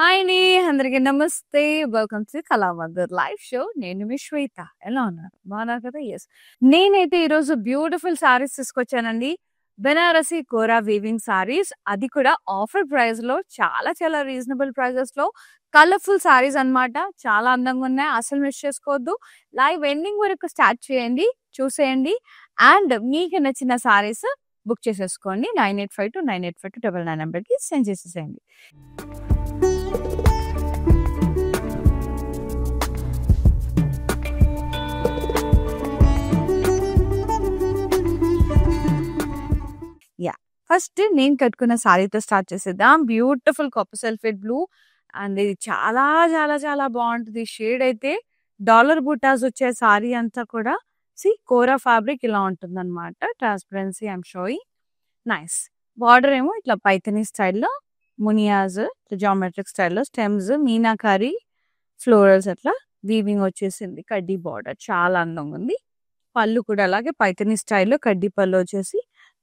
Hi అండి. అందరికీ నమస్తే. Welcome to Kalamandir live show. నేను మీ శ్వేత. ఎలా ఉన్నారు? బాగున్నారు కదా? యెస్. నేనైతే ఈరోజు బ్యూటిఫుల్ సారీస్ తీసుకొచ్చానండి. బెనారసి కోరా వీవింగ్ సారీస్. అది కూడా ఆఫర్ ప్రైస్‌లో చాలా చాలా రీజనబుల్ ప్రైజెస్‌లో కలర్‌ఫుల్ సారీస్ అన్నమాట. చాలా అందంగా ఉన్నాయి. అస్సలు మిస్ చేసుకోవద్దు. లైవ్ ఎండింగ్ వరకు స్టార్ట్ చేయండి. చూసేయండి. అండ్ మీకు నచ్చిన సారీస్ బుక్ చేసేసుకోండి. 9852985299 నంబర్‌కి సెండ్ చేసేసేయండి. యాహ్! ఫస్ట్ నేను కట్టుకున్న సారీతో స్టార్ట్ చేసేద్దాం. Beautiful copper sulphate blue and ఇది చాలా చాలా చాలా బావుంటది. షేడ్ అయితే డాలర్ బూటాస్ వచ్చే సారీ అంతా కూడా కోరా ఫ్యాబ్రిక్ ఇలా ఉంటుందన్నమాట. Transparency I am showing. Nice. Border ఏమో ఇట్లా పైథానీ స్టైల్‌లో మునియాస్ జియోమెట్రిక్ స్టైల్‌లో స్టెమ్స్ మీనాకారి ఫ్లోరల్స్ అట్లా వీవింగ్ వచ్చేసింది. కడ్డీ బార్డర్ చాలా అందంగా ఉంది. పళ్ళు కూడా అలాగే పైథానీ స్టైల్‌లో కడ్డీ పళ్ళు వచ్చేసి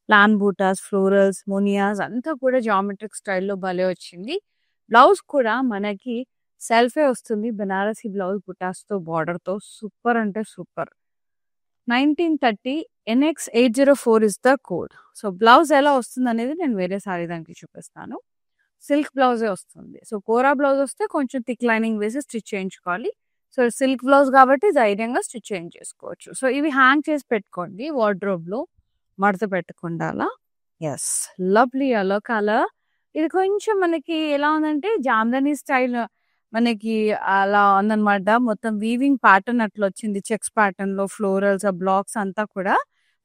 ప్లాన్ బూటాస్, ఫ్లోరల్స్, మునియాస్ అంతా కూడా జియోమెట్రిక్ స్టైల్‌లో భలే వచ్చింది. బ్లౌజ్ కూడా మనకి సెల్ఫే వస్తుంది. బెనారసి బ్లౌజ్ బుటాస్‌తో బార్డర్‌తో సూపర్ అంటే super. 1930 NX 804 is the code. So blouse ఎలా వస్తుందనేది నేను వేరే సారీ దానికి చూపిస్తాను. సిల్క్ బ్లౌజే వస్తుంది. సో కోరా బ్లౌజ్ వస్తే కొంచెం థిక్ లైనింగ్ వేసి స్టిచ్ చేయించుకోవాలి. సో సిల్క్ బ్లౌజ్ కాబట్టి ధైర్యంగా స్టిచ్ చేయించేసుకోవచ్చు. సో ఇవి హ్యాంగ్ చేసి పెట్టుకోండి వార్డ్రోబ్‌లో మడత పెట్టకుండా అలా. యెస్. Lovely yellow colour. ఇది కొంచెం మనకి ఎలా ఉందంటే జామ్దాని స్టైల్ మనకి అలా ఉందన్నమాట. మొత్తం వీవింగ్ ప్యాటర్న్ అట్లా వచ్చింది. చెక్స్ ప్యాటర్న్‌లో ఫ్లోరల్స్, బ్లాక్స్ అంతా కూడా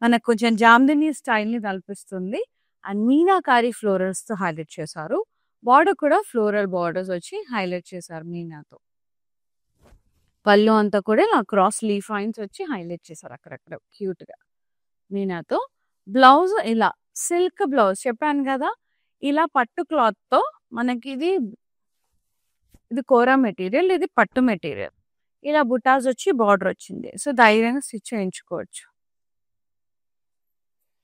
మనకు కొంచెం జామ్దాని స్టైల్‌ని తలపిస్తుంది. అండ్ మీనాకారి ఫ్లోరల్స్‌తో హైలైట్ చేశారు. బార్డర్ కూడా ఫ్లోరల్ బార్డర్స్ వచ్చి హైలైట్ చేశారు మీనాతో. పళ్ళు అంతా కూడా ఇలా క్రాస్ లీఫ్ లైన్స్ వచ్చి హైలైట్ చేశారు అక్కడక్కడ క్యూట్‌గా మీనాతో. బ్లౌజ్ ఇలా సిల్క్ బ్లౌజ్ చెప్పాను కదా! ఇలా పట్టు క్లాత్‌తో మనకి ఇది కోరా మెటీరియల్. ఇది పట్టు మెటీరియల్. ఇలా బుటాస్ వచ్చి బార్డర్ వచ్చింది. సో ధైర్యంగా స్టిచ్ చేయించుకోవచ్చు.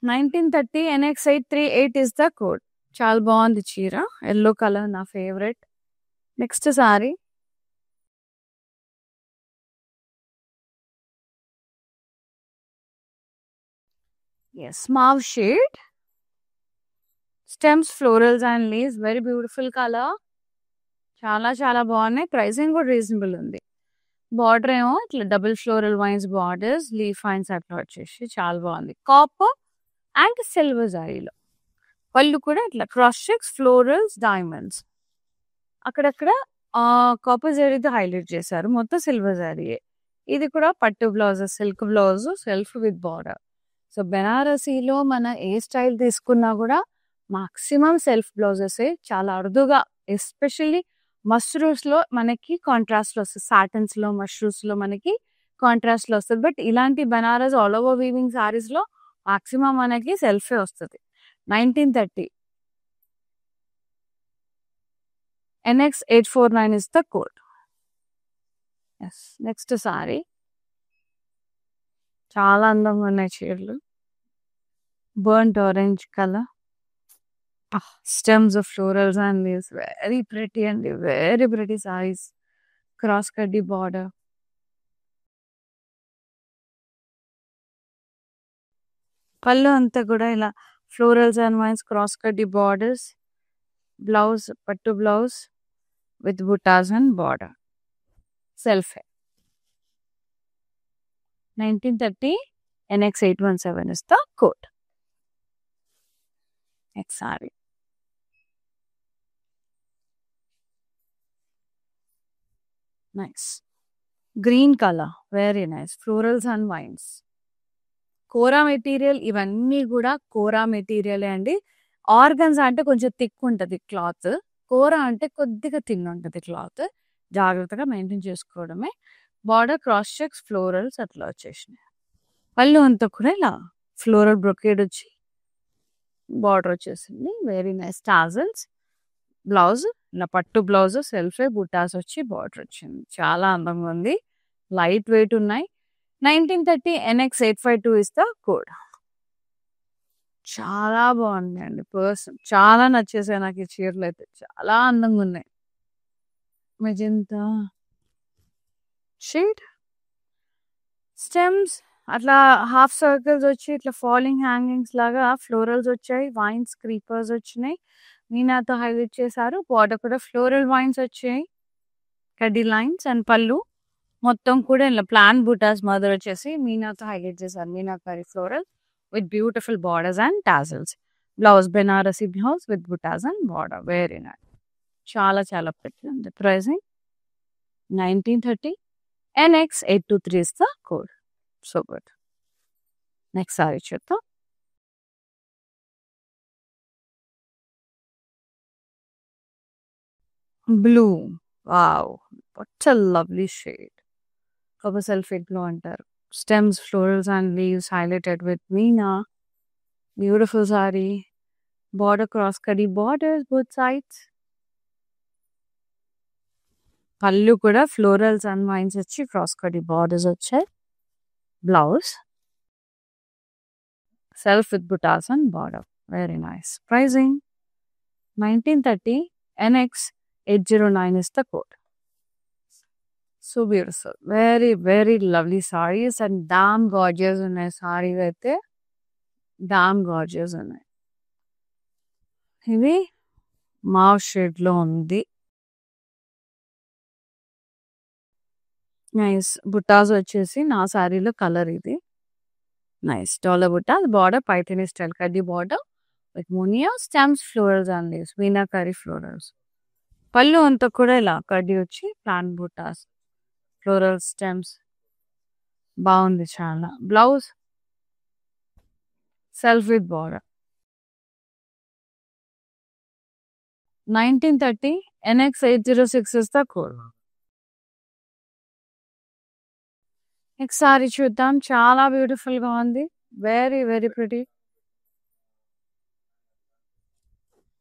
1930 NX 838 ఇస్ ద కోడ్. చాలా బాగుంది చీర. యెల్లో కలర్ నా favourite. Next sari. Yes. Mauve shade. Stems, florals and leaves very beautiful colour. చాలా చాలా బాగున్నాయి. ప్రైసింగ్ కూడా రీజనబుల్ ఉంది. బార్డర్ ఏమో ఇట్లా double floral vines borders, leaf vines అట్లా వచ్చేసి చాలా బాగుంది. కాపర్ అండ్ సిల్వర్ జరీలో. పళ్ళు కూడా ఇట్లా క్రాస్ చెక్స్, ఫ్లోరల్స్, డైమండ్స్. అక్కడక్కడ కాపర్ జరీతో హైలైట్ చేశారు. మొత్తం సిల్వర్ జరీయే. ఇది కూడా పట్టు blouse, silk blouse, self with border. So బెనారసీలో మన ఏ స్టైల్ తీసుకున్నా కూడా మాక్సిమం సెల్ఫ్ బ్లౌజెసే. చాలా అరుదుగా ఎస్పెషల్లీ మష్రూమ్స్‌లో మనకి కాంట్రాస్ట్‌లో వస్తది. సాటిన్స్‌లో, మష్రూమ్స్‌లో మనకి కాంట్రాస్ట్‌లో వస్తది. బట్ ఇలాంటి బనారస్ ఆల్ ఓవర్ వీవింగ్ సారీస్‌లో మాక్సిమం మనకి సెల్ఫే వస్తది. 1930 NX 849 is the code. Yes. Next sari. చాలా అందంగా ఉన్నాయి చీరలు. Burnt orange colour. Stems of florals and leaves. Very pretty and very pretty sarees. Cross cutty border. పళ్ళు అంతా కూడా ఇలా ఫ్లోరల్స్ అండ్ వైన్స్ క్రాస్ కడ్డీ బార్డర్స్. బ్లౌజ్ పట్టు blouse with buttas and border. Self 1930 NX 817 is the code. Next saree. Nice. Green color. Very nice. Florals and vines. Kora material ఇవన్నీ కూడా కోరా మెటీరియలే అండి. Organs అంటే కొంచెం థిక్ ఉంటది క్లాత్. కోరా అంటే కొద్దిగా థిన్ ఉంటది క్లాత్. జాగ్రత్తగా మెయింటైన్ చేసుకోవడమే. బార్డర్ క్రాస్ చెక్స్, ఫ్లోరల్స్ అట్లా వచ్చేసినాయి. పళ్ళు అంతా కూడా ఇలా ఫ్లోరల్ బ్రొకేడ్ వచ్చి బార్డర్ వచ్చేసింది. Very nice tassels. బ్లౌజ్ ఇలా పట్టు బ్లౌజ్ సెల్ఫే బుటాస్ వచ్చి బార్డర్ వచ్చింది. చాలా అందంగా ఉంది. లైట్ వెయిట్ ఉన్నాయి. 1930 NX 852 ఇస్ ద కోడ్. చాలా బాగున్నాయండి. చాలా నచ్చేసాయి నాకు ఈ చీరలు అయితే. చాలా అందంగా ఉన్నాయి. Magenta shade. స్టెమ్స్ అట్లా హాఫ్ సర్కిల్స్ వచ్చి ఇట్లా ఫాలింగ్ హ్యాంగింగ్స్ లాగా ఫ్లోరల్స్ వచ్చాయి. వైన్స్ క్రీపర్స్ వచ్చినాయి. మీనాతో హైలైట్ చేశారు. బార్డర్ కూడా ఫ్లోరల్ వైన్స్ వచ్చాయి. కడ్డీ లైన్స్ అండ్ పళ్ళు మొత్తం కూడా ఇలా ప్లాన్ బుటాస్ మదర్ వచ్చేసి మీనాతో హైలైట్ చేశారు. Meenakari floral with beautiful borders and tassels. Blouse Banarasi blouse with buttas and border. Very nice. చాలా చాలా pretty ఉంది. Pricing 1930. NX823 is the code. So good. Next saree చూద్దాం. Blue. Wow. What a lovely shade. Copper sulfate blue అంటారు. Stems, florals and leaves highlighted with Meena. Beautiful saree. Border cross cutty borders both sides. పళ్ళు కూడా florals and vines వచ్చి cross కటీ borders వచ్చాయి. Blouse self with buttas and border. Very nice. Pricing 1930. NX809 is the code. So beautiful. Very very lovely sarees and damn gorgeous ఉన్నాయి. సారీస్ అయితే dam gorgeous ఉన్నాయి. ఇది మావ్ షేడ్లో ఉంది. నైస్. బుట్టాస్ వచ్చేసి నా శారీలో కలర్ ఇది. Nice. Dollar buttas. Border Paithani style కడ్డీ బార్డర్ విత్ మునియా stems florals and leaves. Meenakari florals. పళ్ళు అంతా కూడా ఇలా కడ్డీ వచ్చి ప్లాన్ బుట్టాస్ ఫ్లోరల్ స్టెమ్స్. బాగుంది చాలా. Blouse self with border. 1930. NX806 is the code. Next sari చూద్దాం. చాలా బ్యూటిఫుల్ గా ఉంది. Very very pretty.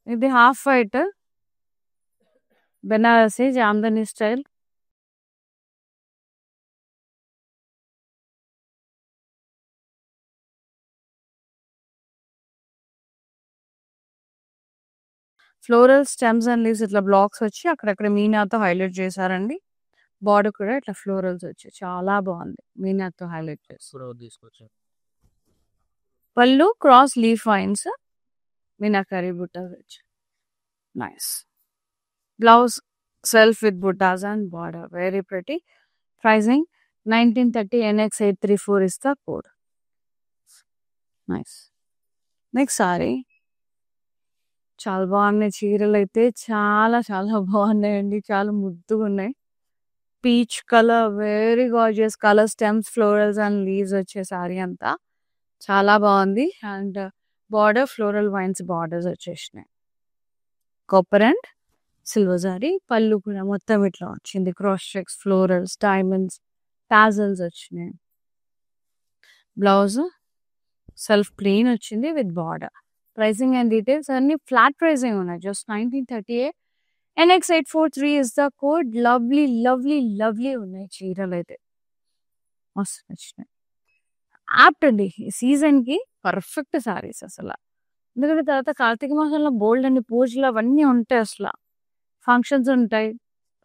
ఇది half white Banarasi Jamdani style. Floral stems and leaves ఇట్లా బ్లాక్స్ వచ్చి అక్కడక్కడ మీనాతో హైలైట్ చేశారండి. బార్డర్ కూడా ఇట్లా ఫ్లోరల్స్ వచ్చి చాలా బాగుంది. మీనాతో హైలైట్ చేస్తారు. పళ్ళు cross leaf vines meenakari buttas వచ్చి. Nice. Blouse self with buttas and border. Very pretty. Pricing 1930. NX834 is the code. Nice. Next sari చాలా బాగున్నాయి. చీరలు అయితే చాలా చాలా బాగున్నాయండి. చాలా ముద్దుగా ఉన్నాయి. Peach colour very gorgeous colour. Stems florals and leaves వచ్చే సారీ అంతా చాలా బాగుంది. And border floral vines borders వచ్చేసినాయి. Copper and silver sari. పళ్ళు కూడా మొత్తం ఇట్లా వచ్చింది. Cross checks florals diamonds tassels వచ్చినాయి. బ్లౌజ్ సెల్ఫ్ ప్లెయిన్ వచ్చింది with border. Pricing and details అన్ని ఫ్లాట్ ప్రైసింగ్ ఉన్నాయి. Just 1930. NX843 is the code. Lovely lovely lovely ఉన్నాయి చీరలు అయితే. మస్తు నచ్చినాయి. యాప్ట్ అండి ఈ సీజన్కి. పర్ఫెక్ట్ సారీస్ అసలు. ఎందుకంటే తర్వాత కార్తీక మాసంలో బోల్డ్ అండి పూజలు అవన్నీ ఉంటాయి. అసలు ఫంక్షన్స్ ఉంటాయి,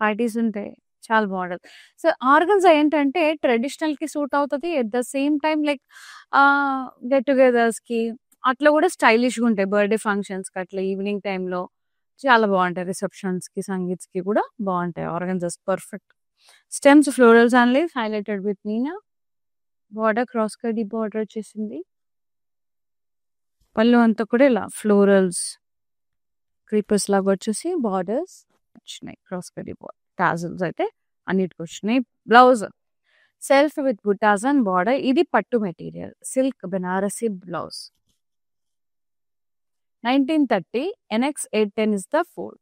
పార్టీస్ ఉంటాయి. చాలా బాగుంటుంది. సో ఆర్గన్జా ఏంటంటే ట్రెడిషనల్కి సూట్ అవుతుంది. At the same time like get టుగెదర్స్కి అట్లా కూడా స్టైలిష్గా ఉంటాయి. బర్త్డే ఫంక్షన్స్కి అట్లా ఈవినింగ్ టైంలో చాలా బాగుంటాయి. రిసెప్షన్స్కి సంగీత్స్కి కూడా బాగుంటాయి. Organzas perfect. Stems florals and leaves highlighted with Meena. Border cross కడ్డీ బార్డర్ వచ్చేసింది. పళ్ళు అంతా కూడా ఇలా ఫ్లోరల్స్ క్రీపర్స్ లాగా వచ్చేసి బార్డర్స్ వచ్చినాయి. క్రాస్ కడ్డీ బార్డర్ టాజల్స్ అయితే అన్నిటికి వచ్చినాయి. Blouse self with buttas and border. ఇది పట్టు material silk Banarasi blouse. 1930. NX810 is the code.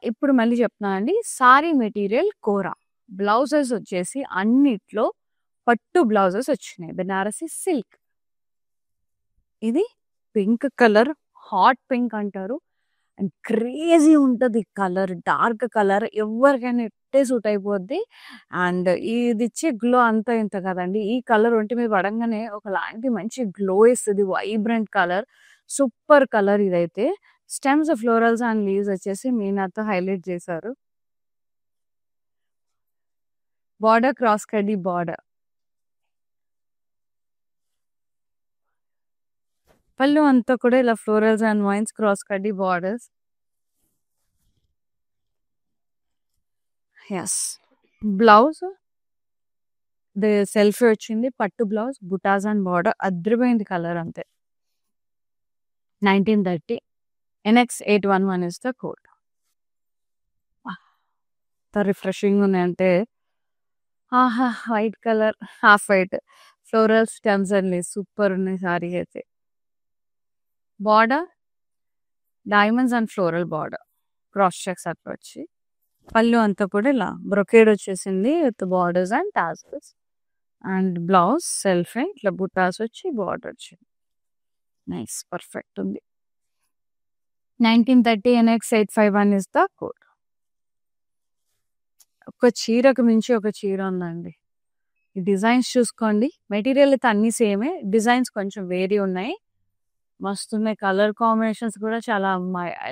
ఇప్పుడు మళ్ళీ చెప్తున్నా అండి. సారీ మెటీరియల్ కోరా. బ్లౌజెస్ వచ్చేసి అన్నిట్లో పట్టు బ్లౌజెస్ వచ్చినాయి. బెనారసి సిల్క్. ఇది పింక్ కలర్. హాట్ పింక్ అంటారు. అండ్ క్రేజీ ఉంటుంది కలర్. డార్క్ కలర్ ఎవరికైనా ఇట్టే సూట్ అయిపోద్ది. అండ్ ఇది ఇచ్చే గ్లో అంతా ఇంత కదండి. ఈ కలర్ ఒంటి మీద పడంగానే ఒకలాంటి మంచి గ్లో ఇస్తుంది. Vibrant colour. సూపర్ కలర్ ఇదైతే. స్టెమ్స్, ఫ్లోరల్స్ అండ్ లీవ్స్ వచ్చేసి మీనాతో హైలైట్ చేశారు. బార్డర్ క్రాస్ కడ్డీ బార్డర్. పళ్ళు అంతా కూడా ఇలా ఫ్లోరల్స్ అండ్ వైన్స్ క్రాస్ కడ్డీ బార్డర్స్. ఎస్. బ్లౌజ్ సెల్ఫీ వచ్చింది, పట్టు బ్లౌజ్, బుటాస్ అండ్ బార్డర్. అద్రిపోయింది కలర్ అంతే. 1930 NX811 ఇస్ ద కోడ్. ఎంత రిఫ్రెషింగ్ ఉన్నాయంటే, ఆహా! White colour, half white, floral stems అండి, సూపర్ ఉన్నాయి సారీ అయితే. Border diamonds and floral border, cross checks అట్లా వచ్చి, పళ్ళు అంతా కూడా ఇలా బ్రొకేడ్ వచ్చేసింది with borders and tassels. And blouse self ఇట్లా బుటాస్ వచ్చి బార్డర్ వచ్చింది. నైస్, పర్ఫెక్ట్ ఉంది. 1930 NX851 ఇస్ ద కోడ్. ఒక చీరకు మించి ఒక చీర ఉందండి. ఈ డిజైన్స్ చూసుకోండి. మెటీరియల్ అయితే అన్ని సేమే, డిజైన్స్ కొంచెం వేరీ ఉన్నాయి. మస్తున్నాయి. కలర్ కాంబినేషన్స్ కూడా చాలా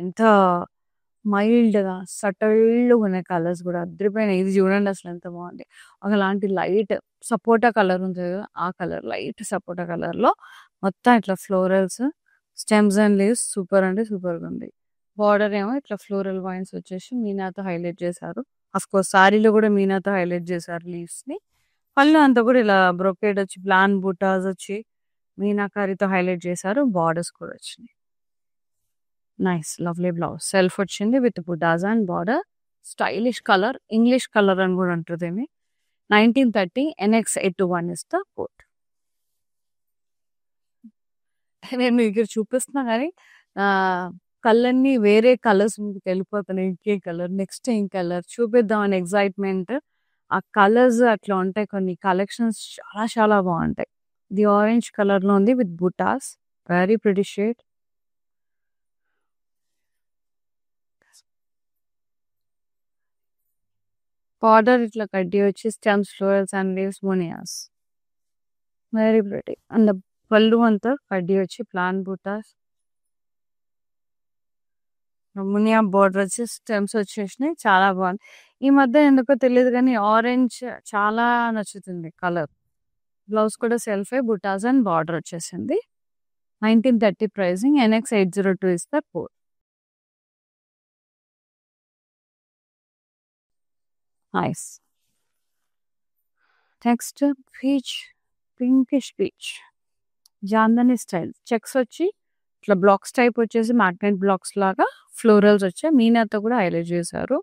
ఎంత మైల్డ్గా సటల్గా ఉన్నాయి. కలర్స్ కూడా అద్రిపోయినాయి. ఇది చూడండి అసలు ఎంత బాగుంది. ఒకలాంటి లైట్ సపోటా కలర్ ఉంటుంది కదా, ఆ కలర్ లైట్ సపోటా కలర్లో మొత్తం ఇట్లా florals, stems and leaves super అంటే సూపర్గా ఉంది. బార్డర్ ఏమో ఇట్లా ఫ్లోరల్ వైన్స్ వచ్చేసి మీనాతో హైలైట్ చేశారు. అఫ్కోర్స్ సారీలో కూడా మీనాతో హైలైట్ చేశారు లీవ్స్ని. పళ్ళు అంతా కూడా ఇలా బ్రొకేడ్ వచ్చి ప్లాన్ బుటాస్ వచ్చి మీనాకారితో హైలైట్ చేశారు. బార్డర్స్ కూడా వచ్చినాయి. Nice, lovely blouse. సెల్ఫ్ వచ్చింది with buttas and border. Stylish colour, English colour అని కూడా ఉంటుంది. 1930 NX821 ఇస్ ద కోడ్. నేను మీకు చూపిస్తున్నా కానీ కళ్ళన్నీ వేరే కలర్స్ మీదకి వెళ్ళిపోతున్నాయి. ఇంకే కలర్, నెక్స్ట్ ఏం కలర్ చూపిద్దామని ఎగ్జైట్మెంట్. ఆ కలర్స్ అట్లా ఉంటాయి. కొన్ని కలెక్షన్స్ చాలా చాలా బాగుంటాయి. ఇది ఆరెంజ్ కలర్లో ఉంది విత్ బుటాస్, వెరీ ప్రిటీ షేడ్. బార్డర్ ఇట్లా కడ్డీ వచ్చి స్టెమ్స్, ఫ్లోరల్స్ అండ్ లీవ్స్, మునియాస్, వెరీ ప్రిటీ. అండ్ పళ్ళు అంతా కడ్డీ వచ్చి ప్లాన్ బుటాస్, మునియా బార్డర్ వచ్చి స్టెమ్స్ వచ్చేసినాయి. చాలా బాగుంది. ఈ మధ్య ఎందుకో తెలియదు కానీ ఆరెంజ్ చాలా నచ్చుతుంది కలర్. బ్లౌజ్ కూడా సెల్ఫే, బుటాస్ అండ్ బార్డర్ వచ్చేసింది. 1930 pricing. NX802 is the code. Nice. Next peach, pinkish peach, Jamdani style. Checks వచ్చి ఇట్లా బ్లాక్స్ టైప్ వచ్చేసి మ్యాగ్నెట్ బ్లాక్స్ లాగా ఫ్లోరల్స్ వచ్చాయి. మీనాతో కూడా హైలైట్ చేశారు.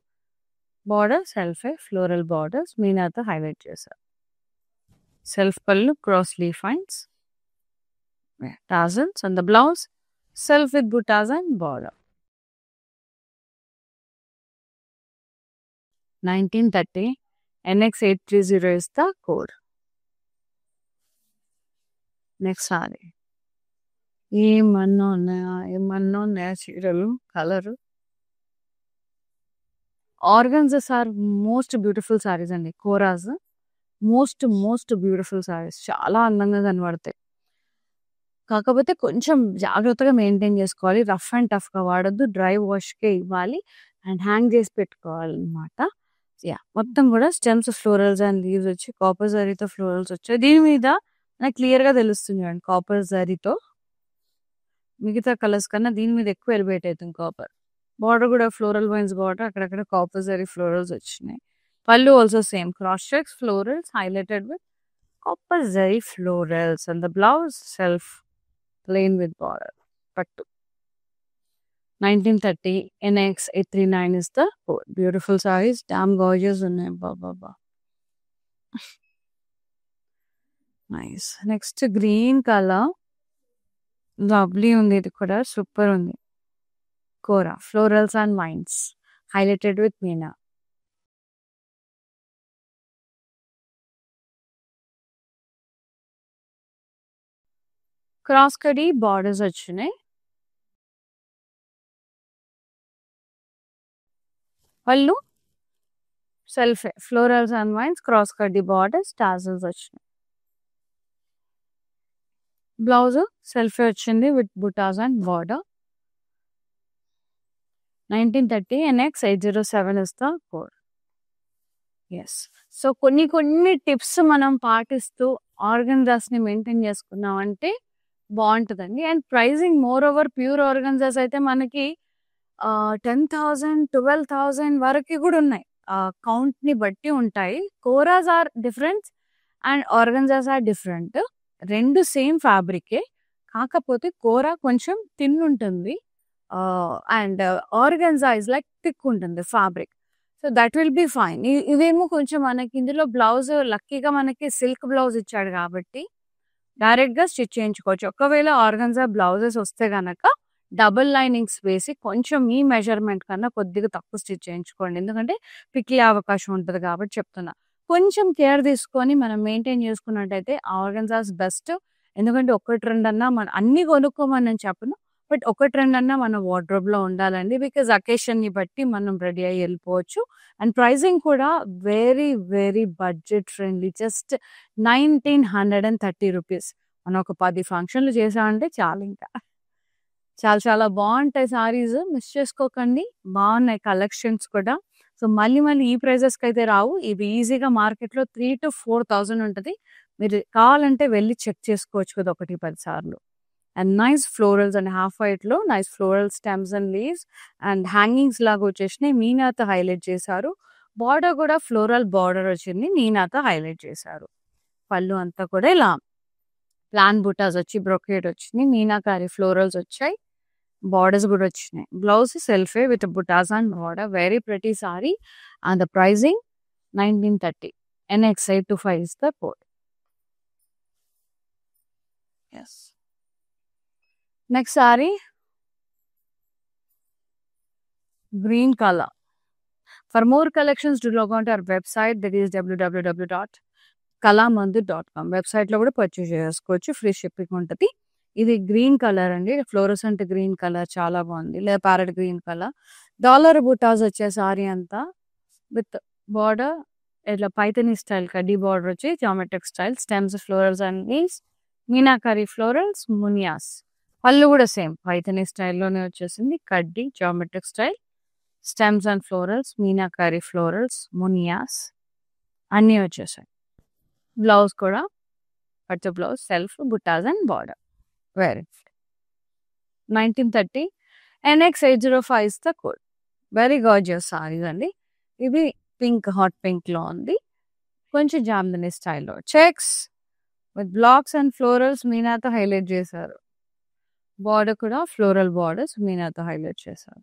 బార్డర్ సెల్ఫే, ఫ్లోరల్ బార్డర్స్ మీనాతో హైలైట్ చేశారు. సెల్ఫ్ పళ్ళు, cross leaf lines, tassels, and the blouse self with buttas and border. 1930 NX830 is the code. Next saree. ఏమన్నా ఉన్నాయా చీరలు, colour. Organzas are most beautiful sarees అండి. కోరాస్ మోస్ట్ బ్యూటిఫుల్ సారీస్, చాలా అందంగా కనబడతాయి. కాకపోతే కొంచెం జాగ్రత్తగా మెయింటైన్ చేసుకోవాలి. రఫ్ అండ్ టఫ్గా వాడద్దు, డ్రై వాష్కే ఇవ్వాలి అండ్ హ్యాంగ్ చేసి పెట్టుకోవాలన్నమాట. మొత్తం కూడా స్టెమ్స్, ఫ్లోరల్స్ అండ్ లీవ్స్ వచ్చి కాపర్ జరీతో ఫ్లోరల్స్ వచ్చాయి. దీని మీద నాకు క్లియర్గా తెలుస్తుంది అండి కాపర్ జరీతో. మిగతా కలర్స్ కన్నా దీని మీద ఎక్కువ ఎలివేట్ అవుతుంది కాపర్. బార్డర్ కూడా ఫ్లోరల్ వైన్స్ బార్డర్, అక్కడక్కడ కాపర్ జరీ ఫ్లోరల్స్ వచ్చినాయి. పళ్ళు also same cross checks, florals highlighted with copper zari florals. And the blouse self plain with border, పట్టు. 1930 NX839 is the code. Beautiful sarees, damn gorgeous ఉన్నాయి. బాబా nice. Next green colour, lovely ఉంది. ఇది కూడా super ఉంది. Kora, florals and vines highlighted with meena. Cross కడీ borders వచ్చినాయి. పళ్ళు సెల్ఫే, ఫ్లోరల్స్ అండ్ వైన్స్ క్రాస్ కడ్డీ బార్డర్స్, టాజల్స్ వచ్చినాయి. బ్లౌజ్ సెల్ఫే వచ్చింది with buttas and border. 1930 NX 807 is the code. Yes. So కొన్ని టిప్స్ మనం పాటిస్తూ ఆర్గన్జాస్‌ని మెయింటైన్ చేసుకున్నామంటే బావుంటదండి. And pricing moreover pure organzas అయితే మనకి 10,000, 12,000 వరకి కూడా ఉన్నాయి. కౌంట్‌ని బట్టి ఉంటాయి. Koras are different and organzas are different. 2 same ఫ్యాబ్రికే. కాకపోతే కోరా కొంచెం థిన్ ఉంటుంది. And organza is like thick ఉంటుంది fabric. So that will be fine. ఇవేమో కొంచెం మనకి ఇందులో బ్లౌజ్ లక్కీగా మనకి సిల్క్ బ్లౌజ్ ఇచ్చాడు కాబట్టి డైరెక్ట్‌గా స్టిచ్ చేయించుకోవచ్చు. ఒకవేళ ఆర్గన్జా బ్లౌజెస్ వస్తే గనక డబుల్ లైనింగ్స్ వేసి కొంచెం మీ మెజర్‌మెంట్ కన్నా కొద్దిగా తక్కువ స్టిచ్ చేయించుకోండి. ఎందుకంటే పికిలే అవకాశం ఉంటది కాబట్టి చెప్తున్నా. కొంచెం కేర్ తీసుకొని మనం మెయింటైన్ చేసుకున్నట్టయితే ఆర్గన్జాస్ బెస్ట్. ఎందుకంటే 1, 2 అన్నా అన్నీ కొనుక్కోమని నేను చెప్పను. బట్ 1, 2 అన్నా మన వార్డ్‌రోబ్‌లో ఉండాలండి. బికాజ్ అకేషన్‌ని బట్టి మనం రెడీ అయ్యి వెళ్ళిపోవచ్చు. అండ్ ప్రైజింగ్ కూడా very, very budget friendly. Just 1930 rupees. మనం ఒక 10 ఫంక్షన్‌లు చేసామంటే చాలింకా. చాలా చాలా బావుంటాయి సారీస్. మిస్ చేసుకోకండి. బావున్నాయి కలెక్షన్స్ కూడా. సో మళ్ళీ ఈ ప్రైజెస్‌కైతే రావు. ఇవి ఈజీగా మార్కెట్‌లో 3,000-4,000 ఉంటది. మీరు కావాలంటే వెళ్లి చెక్ చేసుకోవచ్చు కదా 1, 10 సార్లు. And nice florals and half వైట్‌లో nice floral stems and leaves and hangings లాగా వచ్చేసినాయి. మీనాతో హైలైట్ చేశారు. బార్డర్ కూడా ఫ్లోరల్ బార్డర్ వచ్చింది. మీనాతో హైలైట్ చేశారు. పళ్ళు అంతా కూడా ఇలా ప్లాన్ బుటాస్ వచ్చి బ్రొకేడ్ వచ్చింది. మీనాకారి ఫ్లోరల్స్ వచ్చాయి. బార్డర్స్ కూడా వచ్చినాయి. బ్లౌజ్ సెల్ఫే with buttas and border. Very pretty sari. And the pricing 1930. NX 825 is the code. Yes. Next saree, green color. For more collections, do log on to our website, that is www.kalamandir.com. Website లో కూడా purchase చేసుకోవచ్చు. Free shipping ఉంటుంది. ఇది green colour అండి. Fluorescent green colour చాలా బాగుంది. లేదా parrot green colour. Dollar buttas వచ్చే సారీ అంతా విత్ బార్డర్ ఇట్లా పైథనీ స్టైల్ కడ్డీ బార్డర్ వచ్చి geometric style stems florals and leaves meenakari florals మునియాస్. పళ్ళు కూడా సేమ్ పైథనీ స్టైల్లోనే వచ్చేసింది. కడ్డీ geometric style stems and florals meenakari florals మునియాస్ అన్నీ వచ్చేసాయి. బ్లౌజ్ కూడా పట్టు blouse self buttas and border. Very 1930 NX 805 is the code. Very gorgeous saris అండి. ఇది పింక్ హాట్ పింక్ లో ఉంది. కొంచెం జామ్దని స్టైల్లో checks with blocks and florals మీనాతో హైలైట్ చేశారు. బార్డర్ కూడా ఫ్లోరల్ బార్డర్స్ మీనాతో హైలైట్ చేశారు.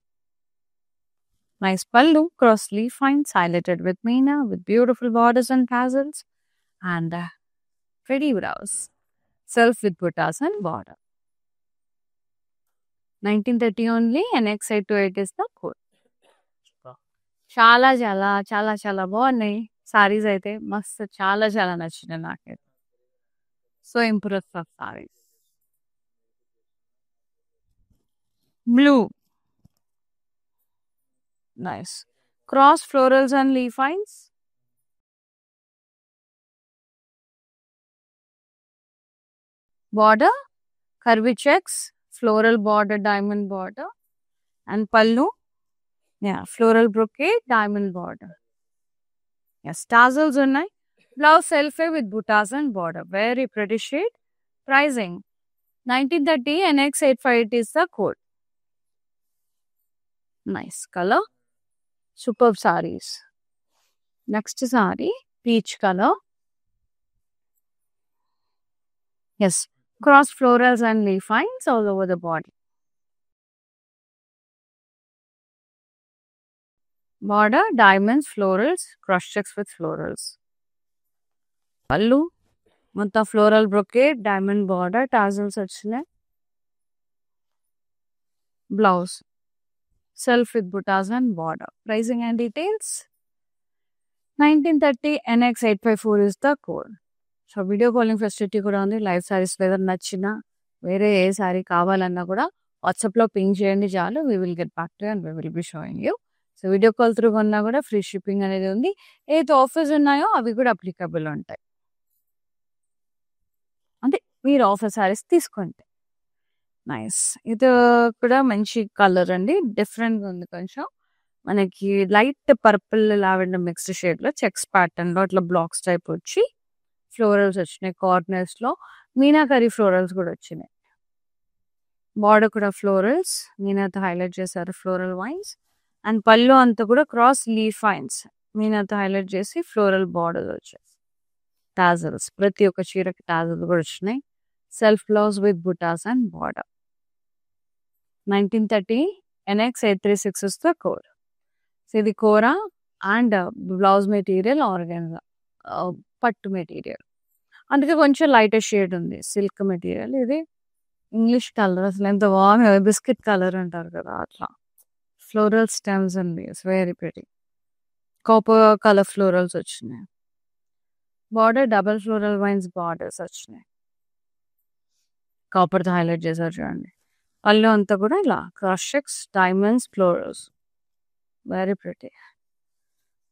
నైస్ పళ్ళు cross leaf vines highlighted with meena with beautiful borders and tassels and pretty brows self with buttas and border. 1930 only. NX 828 is the code. చాలా చాలా చాలా చాలా బాగున్నాయి సారీస్ అయితే. మస్తు చాలా చాలా నచ్చినాయి నాకైతే. So impress of saris. Blue nice cross florals and leaf fines. Border curvy checks, floral border, diamond border, and pallu, yeah, floral brocade, diamond border. Yes, tassels unnai. Blouse self with buttas and border. Very pretty shade. Pricing 1930 NX 858 is the code. Nice color. Superb sarees. Next saree, peach color. Yes, cross florals and leaf finds all over the body. Border, diamonds, florals, cross checks with florals. Pallu, mutta floral brocade, diamond border, tassels achne. Blouse, self with buttas and border. Pricing and details 1930 NX 854 is the code. So video calling facility కూడా ఉంది. Live saris ఏదైనా నచ్చినా వేరే ఏ sorry కావాలన్నా కూడా వాట్సాప్లో ping చేయండి చాలు. We will get back to and we will be showing you. So video call through కొన్నా కూడా ఫ్రీ షిప్పింగ్ అనేది ఉంది. ఏదైతే ఆఫర్స్ ఉన్నాయో అవి కూడా అప్లికబుల్ ఉంటాయి. అంటే మీరు ఆఫర్ సారీస్ తీసుకుంటే నైస్. ఇది కూడా మంచి కలర్ అండి. డిఫరెంట్‌గా ఉంది కొంచెం. మనకి లైట్ పర్పుల్, లావెండర్ మిక్స్డ్ షేడ్‌లో చెక్స్ ప్యాటర్న్‌లో అట్లా బ్లాక్స్ టైప్ వచ్చి ఫ్లోరల్స్ వచ్చినాయి. కార్నర్స్‌లో మీనాకరీ ఫ్లోరల్స్ కూడా వచ్చినాయి. బార్డర్ కూడా ఫ్లోరల్స్ మీనాతో హైలైట్ చేశారు ఫ్లోరల్ వైన్స్. అండ్ పళ్ళు అంతా కూడా క్రాస్ లీఫ్ వైన్స్ మీనాతో హైలైట్ చేసి ఫ్లోరల్ బార్డర్ వచ్చాయి. టాజల్స్ ప్రతి ఒక్క చీరకి టాజల్స్ కూడా వచ్చినాయి. Self blouse with buttas and border. 1930 NX 836 is the code. So ఇది kora and blouse material organza పట్టు మెటీరియల్, అందుకే కొంచెం లైటర్ షేడ్ ఉంది. Silk material. ఇది ఇంగ్లీష్ కలర్ అసలు ఎంత బాగుంది. బిస్కెట్ కలర్ అంటారు కదా అట్లా. ఫ్లోరల్ స్టెమ్స్ అండి. It's very pretty. Copper colour florals వచ్చినాయి. Border double floral vines borders వచ్చినాయి. కాపర్తో హైలైట్ చేశారు చూడండి. పళ్ళు అంతా కూడా ఇలా cross checks diamonds florals. Very pretty.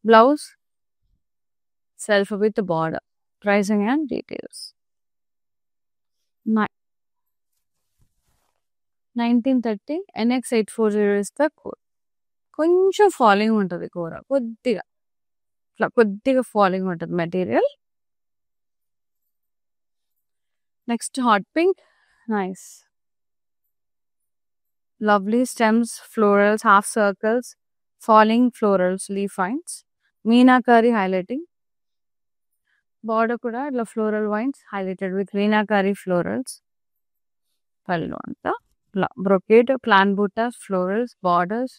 Blouse self with border. Pricing and details. 1930 NX 840 is the code. కొంచెం ఫాలింగ్ ఉంటుంది కూర, కొద్దిగా ఇట్లా కొద్దిగా ఫాలింగ్ ఉంటుంది material. Next hot pink. Nice. Lovely stems florals half circles falling florals leaf vines meenakari highlighting. Border కూడా ఇట్లా floral wines highlighted with meenakari florals. పళ్ళు అంతా ఇట్లా brocade plan buttas florals borders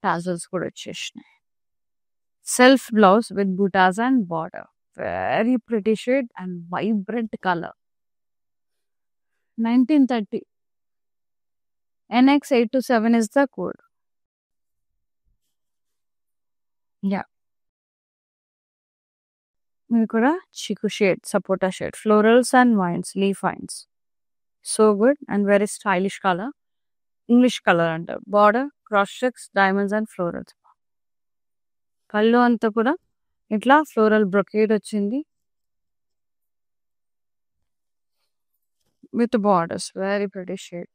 tassels కూడా వచ్చేసినాయి. Self blouse with buttas and border. Very pretty shade and vibrant colour. 1930 NX 827 is the code. Yeah. ఇది కూడా చిక్కు shade sapota shade florals and vines leaf vines. So good and very stylish colour. English colour అంటారు. Border cross checks diamonds and florals. పళ్ళు అంతా కూడా ఇట్లా floral brocade వచ్చింది with borders. Very pretty shade.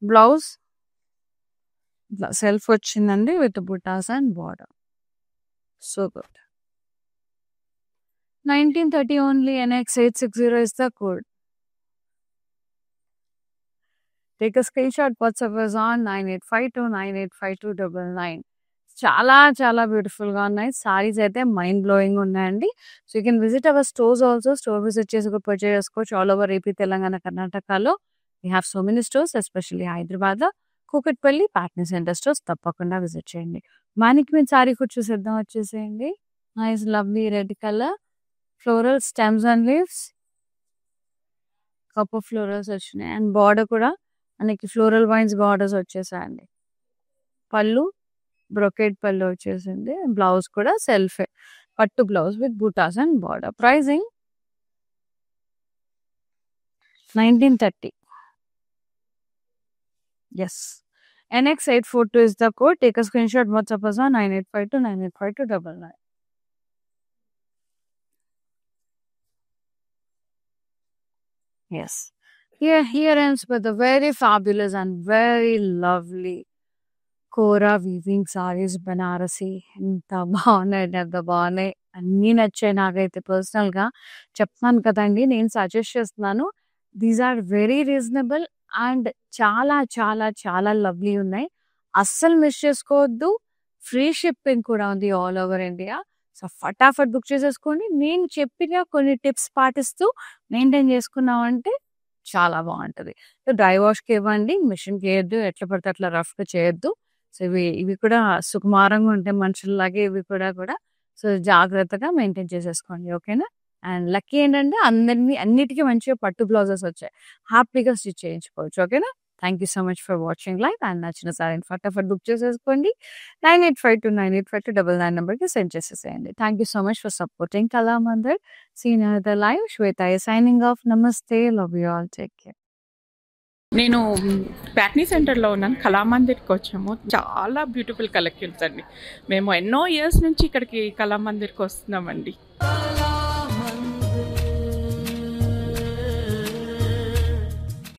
Blouse ఇట్లా సెల్ఫ్ వచ్చిందండి with buttas and border. So good. 1930 only NX 860 is the code. Take a screenshot. WhatsApp is on 9852985299. చాలా చాలా beautiful గా ఉన్నాయి. సారీస్ అయితే మైండ్ బ్లోయింగ్ ఉన్నాయండి. So you can visit our stores also. Store visit చేసి purchase చేసుకోవచ్చు. All over AP Telangana కర్ణాటకలో we have so many stores. Especially Hyderabad Kukatpally Patny centre stores తప్పకుండా విజిట్ చేయండి. మానికి మేము సారీ కూడా చూసేద్దాం. వచ్చేసేయండి. Nice lovely red colour floral stems and leaves cup florals వచ్చినాయి. అండ్ బార్డర్ కూడా మనకి ఫ్లోరల్ వైన్స్ బార్డర్స్ వచ్చేసాయండి. పళ్ళు బ్రొకేట్ పళ్ళు వచ్చేసింది. బ్లౌజ్ కూడా సెల్ఫ్ పట్టు blouse with buttas and border. Pricing 1930. Yes. NX 842 is the code. Take a screenshot. WhatsApp us on 9852985299. Yes. Here ends with a very fabulous and very lovely kora weaving sarees Banarasi. ఎంత బాగున్నాయి, ఎంత బాగున్నాయి, అన్నీ నచ్చాయి నాకైతే. పర్సనల్గా చెప్తాను కదండి, నేను సజెస్ట్ చేస్తున్నాను. These are very reasonable and చాలా చాలా చాలా లవ్లీ ఉన్నాయి. అస్సలు మిస్ చేసుకోవద్దు. ఫ్రీ షిప్పింగ్ కూడా ఉంది ఆల్ ఓవర్ ఇండియా. సో ఫటాఫట్ బుక్ చేసేసుకోండి. నేను చెప్పిన కొన్ని టిప్స్ పాటిస్తూ మెయింటైన్ చేసుకున్నామంటే చాలా బాగుంటుంది. సో డ్రై వాష్కి ఇవ్వండి, మిషన్కి వేయద్దు, ఎట్లా పడితే అట్లా రఫ్గా చేయొద్దు. సో ఇవి కూడా సుకుమారంగా ఉంటాయి మనుషుల్లాగే ఇవి కూడా. సో జాగ్రత్తగా మెయింటైన్ చేసేసుకోండి. ఓకేనా? అండ్ లక్కీ ఏంటంటే అన్నిటికీ మంచిగా పట్టు బ్లౌజెస్ వచ్చాయి. హ్యాపీగా స్టిచ్ చేయించుకోవచ్చు. ఓకేనా? Thank you so much for watching live. And నచ్చిన సారీని ఫటాఫట్ బుక్ చేసేసుకోండి. 9852985299 నెంబర్కి సెండ్ చేసేసేయండి. Thank you so much for supporting Kalamandir. Seen the live. Shweta signing off. నమస్తే. Love you all. Take care. నేను ప్యాట్నీ సెంటర్లో ఉన్నాను. కళామందిర్కి వచ్చాము. చాలా బ్యూటిఫుల్ కలెక్షన్స్ అండి. మేము ఎన్నో ఇయర్స్ నుంచి ఇక్కడికి కళామందిర్కి వస్తున్నామండి.